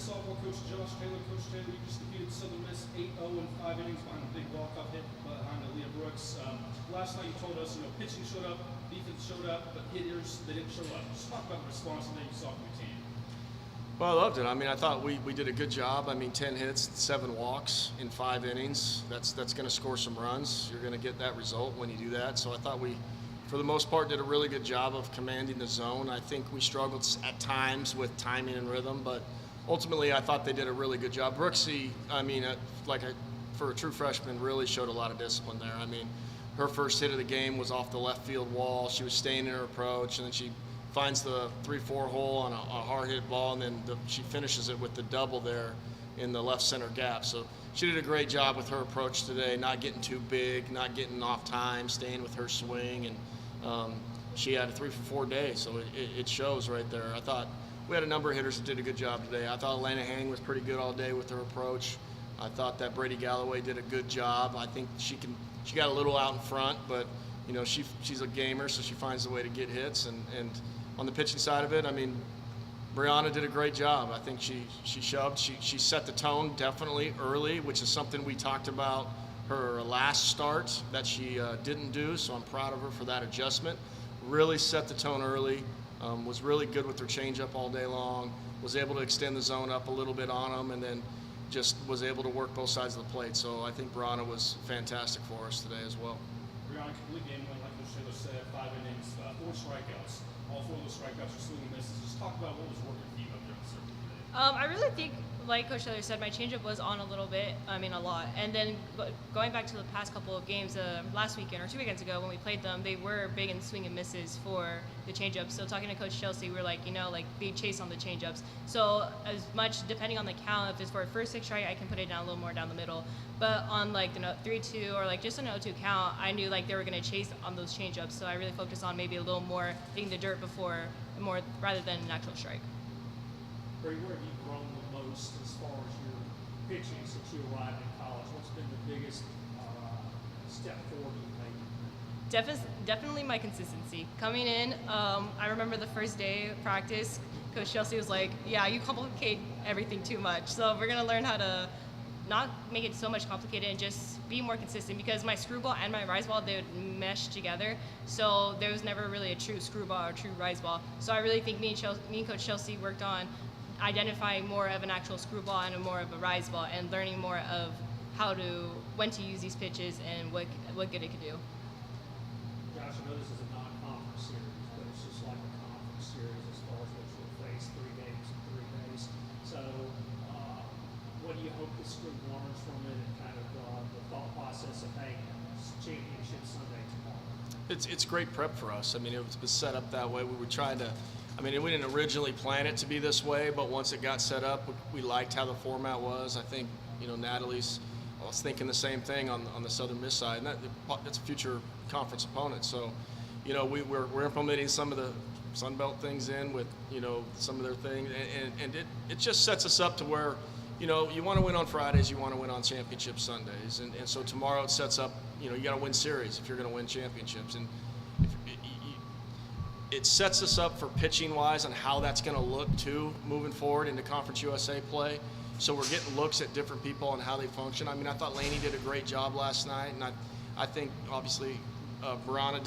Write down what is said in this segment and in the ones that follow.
sophomore coach Josh Taylor. Coach Taylor, you just defeated Southern Miss 8-0 in 5 innings behind a big walk-off hit behind Aaliyah Brooks. Last night you told us, pitching showed up, defense showed up, but hitters, they didn't show up. Just talk about the response that you saw from your team. Well, I loved it. I mean, I thought we did a good job. I mean, 10 hits, 7 walks in 5 innings. That's going to score some runs. You're going to get that result when you do that. So I thought we, for the most part, did a really good job of commanding the zone. I think we struggled at times with timing and rhythm, but ultimately I thought they did a really good job. Brooksy, I mean, for a true freshman, really showed a lot of discipline there. I mean, her first hit of the game was off the left field wall. She was staying in her approach, and then she finds the 3-4 hole on a hard hit ball, and then she finishes it with the double there in the left center gap. So she did a great job with her approach today, not getting too big, not getting off time, staying with her swing, and she had a 3-for-4 day, so it shows right there. I thought we had a number of hitters that did a good job today. I thought Elena Hang was pretty good all day with her approach. I thought that Brady Galloway did a good job. I think she got a little out in front, but she's a gamer, so she finds a way to get hits. And on the pitching side of it, I mean, Brianna did a great job. I think she shoved. She set the tone definitely early, which is something we talked about her last start that she didn't do. So I'm proud of her for that adjustment. Really set the tone early. Was really good with her changeup all day long. Was able to extend the zone up a little bit on them, and then just was able to work both sides of the plate. So I think Brianna was fantastic for us today as well. Brianna, complete game win, like Coach Taylor said, 5 innings, 4 strikeouts. All 4 of those strikeouts are swinging misses. Just talk about what was working for you up there on the circuit today. I really think, like Coach Taylor said, my changeup was on a little bit, a lot. And then going back to the past couple of games, last weekend or 2 weekends ago when we played them, they were big in swing and misses for the changeup. So talking to Coach Chelsea, we were like, be chase on the changeups. So as much, depending on the count, if it's for a first 6 strike, I can put it down a little more down the middle. But on the 3-2 or just an 0-2 count, I knew they were going to chase on those changeups. So I really focused on maybe a little more hitting the dirt more rather than an actual strike. Brady, where have you grown the most as far as your pitching since you arrived in college? What's been the biggest step forward you've made? Definitely my consistency. Coming in, I remember the first day of practice, Coach Chelsea was like, yeah, you complicate everything too much. So we're going to learn how to not make it so much complicated and just be more consistent, because my screwball and my rise ball, they would mesh together. So there was never really a true screwball or true rise ball. So I really think me and Coach Chelsea worked on identifying more of an actual screwball and more of a rise ball, and learning more of when to use these pitches and what good it could do. Josh, I know this is a non-conference series, but it's just like a conference series as far as what you'll face 3 games in 3 days. So what do you hope this group learns from it, and kind of the thought process of, hey, it's championship Sunday tomorrow? It's great prep for us. I mean, it was set up that way. We were trying to, we didn't originally plan it to be this way, but once it got set up, we liked how the format was. I think, Natalie's was thinking the same thing on the Southern Miss side, and that's a future conference opponent. So, we're implementing some of the Sun Belt things in with, some of their things, and it just sets us up to where, you want to win on Fridays, you want to win on championship Sundays, and so tomorrow it sets up, you got to win series if you're going to win championships, and it sets us up for pitching wise on how that's going to look too moving forward into Conference USA play. So we're getting looks at different people and how they function. I thought Laney did a great job last night, and I think obviously Brianna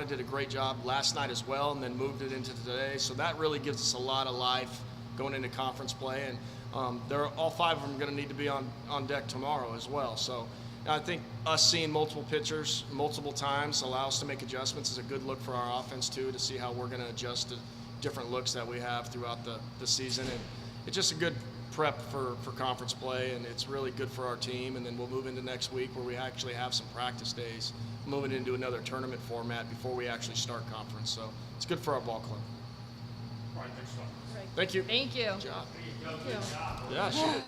did a great job last night as well, and then moved it into today. So that really gives us a lot of life going into conference play, and all 5 of them are going to need to be on deck tomorrow as well. So I think us seeing multiple pitchers multiple times allow us to make adjustments is a good look for our offense too, to see how we're going to adjust to different looks that we have throughout the season. And it's just a good prep for conference play, and it's really good for our team. And then we'll move into next week where we actually have some practice days, moving into another tournament format before we actually start conference. So it's good for our ball club. All right, thanks, Sean. Thank you. Thank you. Good job. There you go. Good job. Yeah, she did.